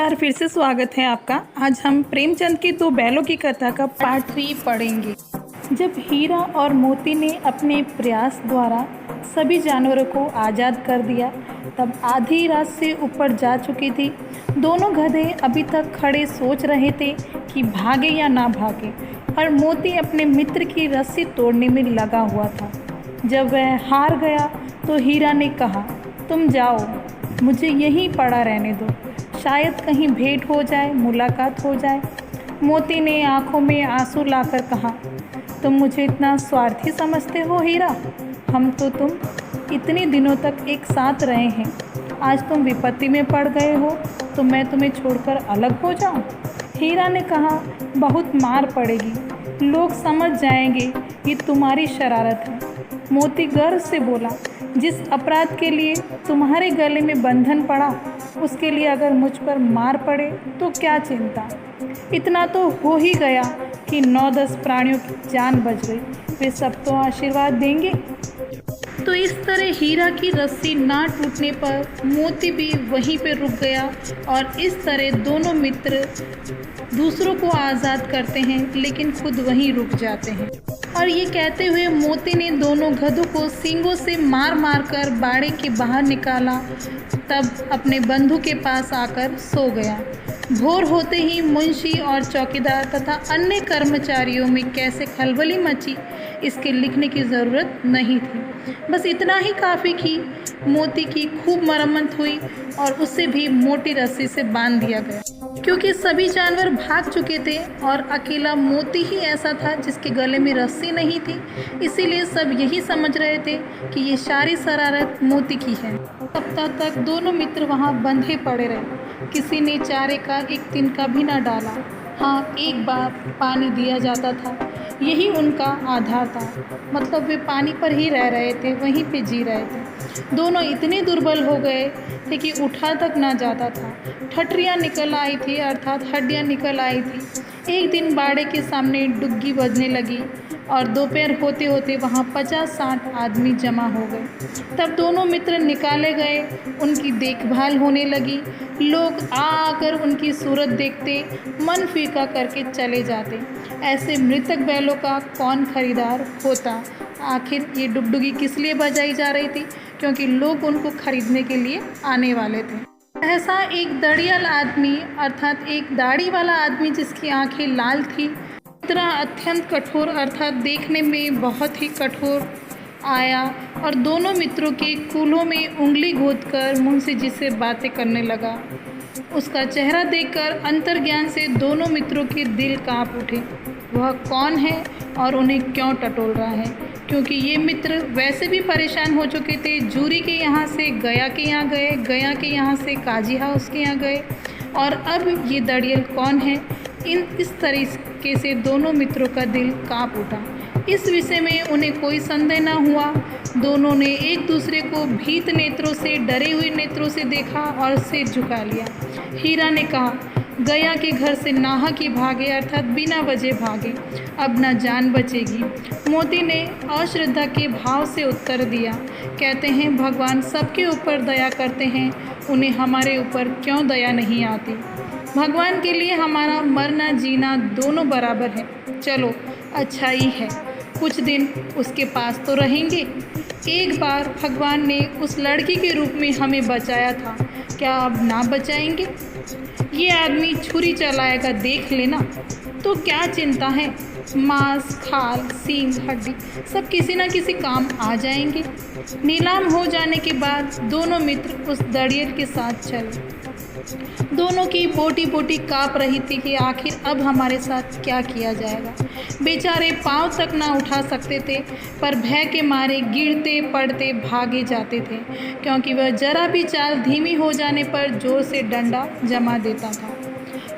बार फिर से स्वागत है आपका। आज हम प्रेमचंद की दो बैलों की कथा का पार्ट 3 पढ़ेंगे। जब हीरा और मोती ने अपने प्रयास द्वारा सभी जानवरों को आज़ाद कर दिया, तब आधी रात से ऊपर जा चुकी थी। दोनों गधे अभी तक खड़े सोच रहे थे कि भागे या ना भागे, और मोती अपने मित्र की रस्सी तोड़ने में लगा हुआ था। जब वह हार गया तो हीरा ने कहा, तुम जाओ, मुझे यहीं पड़ा रहने दो, शायद कहीं भेंट हो जाए, मुलाकात हो जाए। मोती ने आंखों में आंसू लाकर कहा, तुम मुझे इतना स्वार्थी समझते हो हीरा? तुम इतने दिनों तक एक साथ रहे हैं, आज तुम विपत्ति में पड़ गए हो तो मैं तुम्हें छोड़कर अलग हो जाऊं? हीरा ने कहा, बहुत मार पड़ेगी, लोग समझ जाएंगे ये तुम्हारी शरारत है। मोती गर्व से बोला, जिस अपराध के लिए तुम्हारे गले में बंधन पड़ा, उसके लिए अगर मुझ पर मार पड़े तो क्या चिंता। इतना तो हो ही गया कि 9-10 प्राणियों की जान बच गई, वे सब तो आशीर्वाद देंगे। तो इस तरह हीरा की रस्सी ना टूटने पर मोती भी वहीं पर रुक गया, और इस तरह दोनों मित्र दूसरों को आज़ाद करते हैं लेकिन खुद वहीं रुक जाते हैं। और ये कहते हुए मोती ने दोनों गधों को सींगों से मार मार कर बाड़े के बाहर निकाला, तब अपने बंधु के पास आकर सो गया। भोर होते ही मुंशी और चौकीदार तथा अन्य कर्मचारियों में कैसे खलबली मची, इसके लिखने की ज़रूरत नहीं थी। बस इतना ही काफ़ी कि मोती की खूब मरम्मत हुई और उसे भी मोटी रस्सी से बांध दिया गया, क्योंकि सभी जानवर भाग चुके थे और अकेला मोती ही ऐसा था जिसके गले में रस्सी नहीं थी। इसीलिए सब यही समझ रहे थे कि ये सारी शरारत मोती की है। सप्ताह तक दोनों मित्र वहाँ बंधे पड़े रहे। किसी ने चारे का एक तिनका भी न डाला। हाँ, एक बार पानी दिया जाता था, यही उनका आधार था। मतलब वे पानी पर ही रह रहे थे, वहीं पे जी रहे थे। दोनों इतने दुर्बल हो गए थे कि उठा तक ना जाता था। ठठरियाँ निकल आई थी, अर्थात हड्डियाँ निकल आई थी। एक दिन बाड़े के सामने डुग्गी बजने लगी और दोपहर होते होते वहाँ 50-60 आदमी जमा हो गए। तब दोनों मित्र निकाले गए, उनकी देखभाल होने लगी। लोग आकर उनकी सूरत देखते, मन फीका करके चले जाते। ऐसे मृतक बैलों का कौन खरीदार होता? आखिर ये डुगडुगी किस लिए बजाई जा रही थी? क्योंकि लोग उनको खरीदने के लिए आने वाले थे। ऐसा एक दड़ियल आदमी, अर्थात एक दाढ़ी वाला आदमी जिसकी आंखें लाल थी, इतना अत्यंत कठोर अर्थात देखने में बहुत ही कठोर आया और दोनों मित्रों के कूल्हों में उंगली गोदकर मुंशी जी से बातें करने लगा। उसका चेहरा देखकर अंतर्ज्ञान से दोनों मित्रों के दिल कांप उठे। वह कौन है और उन्हें क्यों टटोल रहा है? क्योंकि ये मित्र वैसे भी परेशान हो चुके थे। जूरी के यहाँ से गया के यहाँ गए, गया के यहाँ से काजी हाउस के यहाँ गए, और अब ये दड़ियल कौन है? इस तरीके से दोनों मित्रों का दिल कांप उठा। इस विषय में उन्हें कोई संदेह न हुआ। दोनों ने एक दूसरे को भीत नेत्रों से, डरे हुए नेत्रों से देखा और सिर झुका लिया। हीरा ने कहा, गया के घर से नाहक ही भागे, अर्थात बिना वजह भागे, अब न जान बचेगी। मोती ने अश्रद्धा के भाव से उत्तर दिया, कहते हैं भगवान सबके ऊपर दया करते हैं, उन्हें हमारे ऊपर क्यों दया नहीं आती? भगवान के लिए हमारा मरना जीना दोनों बराबर है। चलो, अच्छा ही है, कुछ दिन उसके पास तो रहेंगे। एक बार भगवान ने उस लड़की के रूप में हमें बचाया था, क्या अब ना बचाएंगे? ये आदमी छुरी चलाएगा, देख लेना। तो क्या चिंता है? मांस, खाल, सींग, हड्डी सब किसी न किसी काम आ जाएंगे। नीलाम हो जाने के बाद दोनों मित्र उस दड़ियल के साथ चले। दोनों की बोटी बोटी काँप रही थी कि आखिर अब हमारे साथ क्या किया जाएगा। बेचारे पांव तक ना उठा सकते थे, पर भय के मारे गिरते पड़ते भागे जाते थे, क्योंकि वह जरा भी चाल धीमी हो जाने पर जोर से डंडा जमा देता था।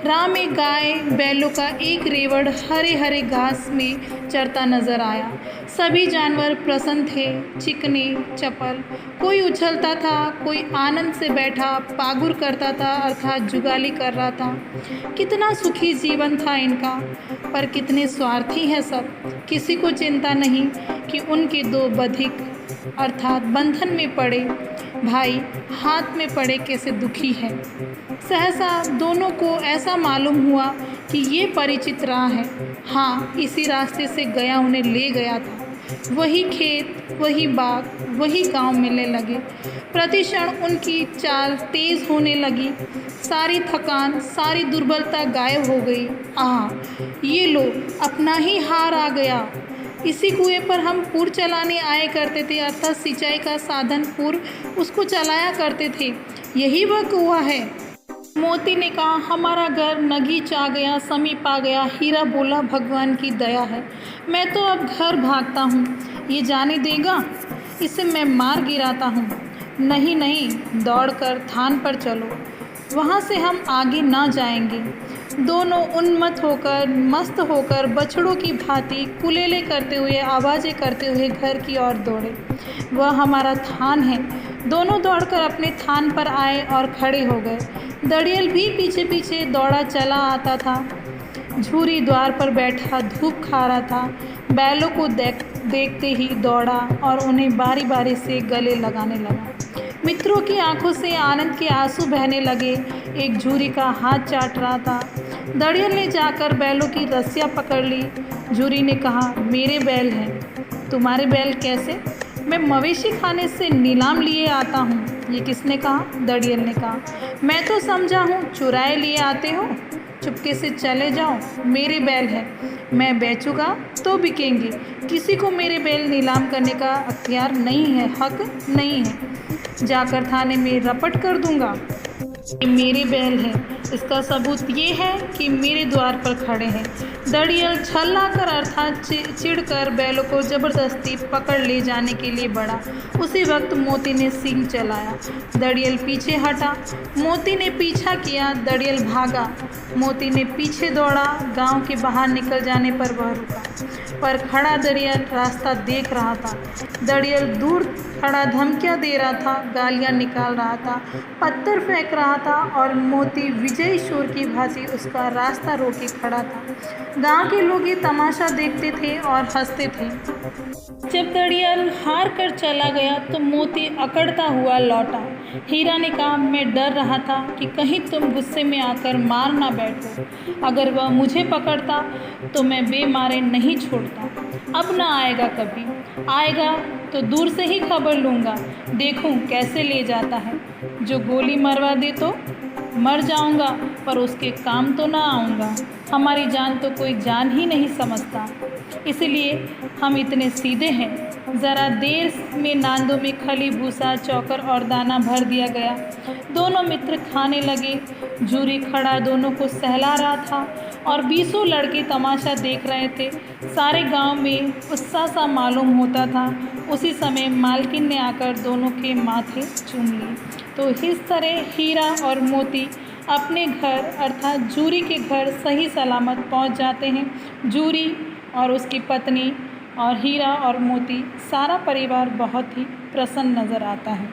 राह में गाय बैलों का एक रेवड़ हरे हरे घास में चरता नजर आया। सभी जानवर प्रसन्न थे, चिकने चपल। कोई उछलता था, कोई आनंद से बैठा पागुर करता था, अर्थात जुगाली कर रहा था। कितना सुखी जीवन था इनका, पर कितने स्वार्थी हैं सब। किसी को चिंता नहीं कि उनके दो बधिक अर्थात बंधन में पड़े भाई हाथ में पड़े कैसे दुखी है। सहसा दोनों को ऐसा मालूम हुआ कि ये परिचित राह है। हाँ, इसी रास्ते से गया उन्हें ले गया था। वही खेत, वही बाग, वही गांव मिलने लगे। प्रतिक्षण उनकी चाल तेज होने लगी। सारी थकान, सारी दुर्बलता गायब हो गई। आह, ये लो, अपना ही हार आ गया। इसी कुएं पर हम पुर चलाने आए करते थे, अर्थात सिंचाई का साधन पुर, उसको चलाया करते थे। यही वह कुआं है। मोती ने कहा, हमारा घर नगीच आ गया, समीप आ गया। हीरा बोला, भगवान की दया है, मैं तो अब घर भागता हूँ। ये जाने देगा? इसे मैं मार गिराता हूँ। नहीं नहीं, दौड़कर थान पर चलो, वहाँ से हम आगे ना जाएंगे। दोनों उन्मत्त होकर, मस्त होकर, बछड़ों की भांति कुलेले करते हुए, आवाज़ें करते हुए घर की ओर दौड़े। वह हमारा थान है। दोनों दौड़कर अपने थान पर आए और खड़े हो गए। दड़ियल भी पीछे पीछे दौड़ा चला आता था। झूरी द्वार पर बैठा धूप खा रहा था। बैलों को देखते ही दौड़ा और उन्हें बारी बारी से गले लगाने लगा। मित्रों की आंखों से आनंद के आंसू बहने लगे। एक झूरी का हाथ चाट रहा था। दड़ियल ने जाकर बैलों की रस्सियाँ पकड़ ली। झूरी ने कहा, मेरे बैल हैं। तुम्हारे बैल कैसे? मैं मवेशी खाने से नीलाम लिए आता हूँ। ये किसने कहा? दड़ियल ने कहा, मैं तो समझा हूँ चुराए लिए आते हो। चुपके से चले जाओ, मेरे बैल हैं, मैं बेचूंगा तो बिकेंगे। किसी को मेरे बैल नीलाम करने का अख्तियार नहीं है, हक नहीं है। जाकर थाने में रपट कर दूंगा। ये मेरे बैल हैं। इसका सबूत ये है कि मेरे द्वार पर खड़े हैं। दड़ियल छल्लाकर अर्थात चिढ़कर बैलों को जबरदस्ती पकड़ ले जाने के लिए बढ़ा। उसी वक्त मोती ने सींग चलाया। दड़ियल पीछे हटा। मोती ने पीछा किया। दड़ियल भागा। मोती ने पीछे दौड़ा। गांव के बाहर निकल जाने पर वह रुका, पर खड़ा दड़ियल रास्ता देख रहा था। दड़ियल दूर खड़ा धमकियां दे रहा था, गालियां निकाल रहा था, पत्थर फेंक रहा था और मोती विजयी शूर की भांति उसका रास्ता रोके खड़ा था। गांव के लोग ये तमाशा देखते थे और हंसते थे। जब दड़ियल हार कर चला गया तो मोती अकड़ता हुआ लौटा। हीरा ने कहा, मैं डर रहा था कि कहीं तुम गुस्से में आकर मार ना बैठो। अगर वह मुझे पकड़ता तो मैं बेमारे नहीं छोड़ता। अब ना आएगा, कभी आएगा तो दूर से ही खबर लूँगा, देखूं कैसे ले जाता है। जो गोली मरवा दे तो मर जाऊंगा, पर उसके काम तो ना आऊँगा। हमारी जान तो कोई जान ही नहीं समझता, इसलिए हम इतने सीधे हैं। ज़रा देर में नांदों में खली, भूसा, चौकर और दाना भर दिया गया। दोनों मित्र खाने लगे। झूरी खड़ा दोनों को सहला रहा था और 20 लड़के तमाशा देख रहे थे। सारे गांव में उत्साह सा मालूम होता था। उसी समय मालकिन ने आकर दोनों के माथे चूम लिए। तो इस तरह हीरा और मोती अपने घर अर्थात झूरी के घर सही सलामत पहुंच जाते हैं। झूरी और उसकी पत्नी और हीरा और मोती, सारा परिवार बहुत ही प्रसन्न नज़र आता है।